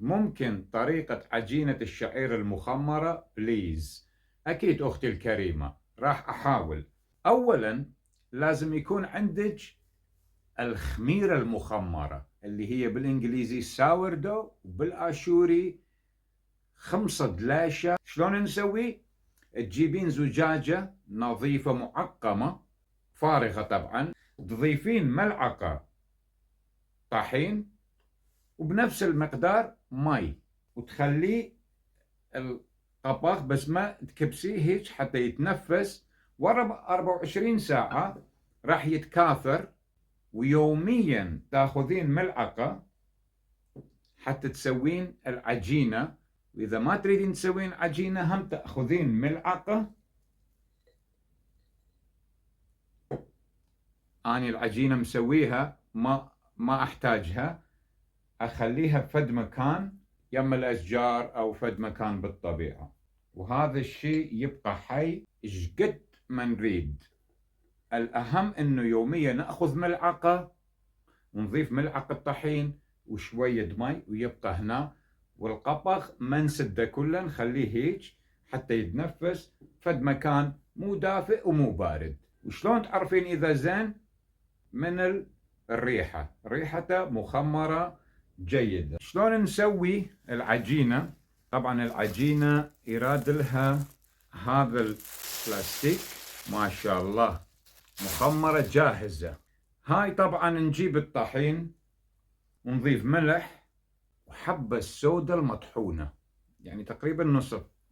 ممكن طريقة عجينة الشعير المخمرة بليز؟ أكيد أختي الكريمة، راح أحاول. أولا لازم يكون عندك الخميرة المخمرة اللي هي بالإنجليزي ساوردو، وبالآشوري خمصة دلاشة. شلون نسوي؟ تجيبين زجاجة نظيفة معقمة فارغة طبعا، تضيفين ملعقة طحين وبنفس المقدار مي، وتخليه الطباخ بس ما تكبسيه هيك حتى يتنفس. ورا 24 ساعة راح يتكاثر، ويوميا تاخذين ملعقة حتى تسوين العجينة. وإذا ما تريدين تسوين عجينة هم تأخذين ملعقة. أنا العجينة مسويها ما أحتاجها، أخليها بفد مكان يم الأشجار أو فد مكان بالطبيعة، وهذا الشيء يبقى حي إشقد ما نريد. الأهم إنه يوميا نأخذ ملعقة ونضيف ملعقة طحين وشوية مي ويبقى هنا. والقبخ ما نسده كله، نخليه هيك حتى يتنفس فد مكان مو دافئ ومو بارد. وشلون تعرفين إذا زين؟ من الريحة، ريحته مخمرة جيدة. شلون نسوي العجينة؟ طبعا العجينة يراد لها هذا البلاستيك ما شاء الله مخمرة جاهزة. هاي طبعا نجيب الطحين ونضيف ملح وحبة السودة المطحونة، يعني تقريبا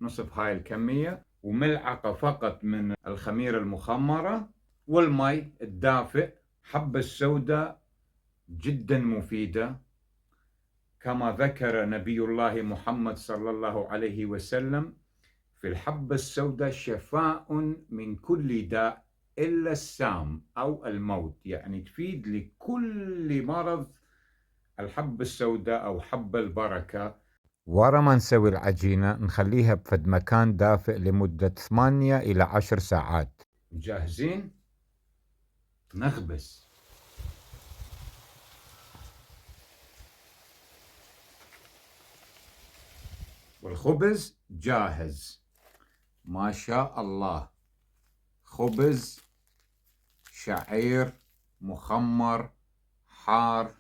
نصف هاي الكمية، وملعقة فقط من الخميرة المخمرة والمي الدافئ. حبة السودة جدا مفيدة، كما ذكر نبي الله محمد صلى الله عليه وسلم في الحبة السوداء شفاء من كل داء إلا السام أو الموت، يعني تفيد لكل مرض الحبة السوداء أو حبة البركة. ورا ما نسوي العجينة نخليها بفد مكان دافئ لمدة 8 إلى 10 ساعات. جاهزين؟ نخبز. والخبز جاهز ما شاء الله، خبز شعير مخمر حار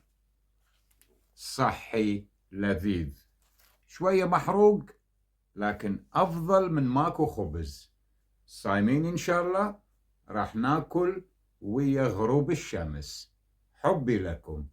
صحي لذيذ، شوية محروق لكن أفضل من ماكو خبز. صايمين إن شاء الله، راح ناكل ويا غروب الشمس. حبي لكم.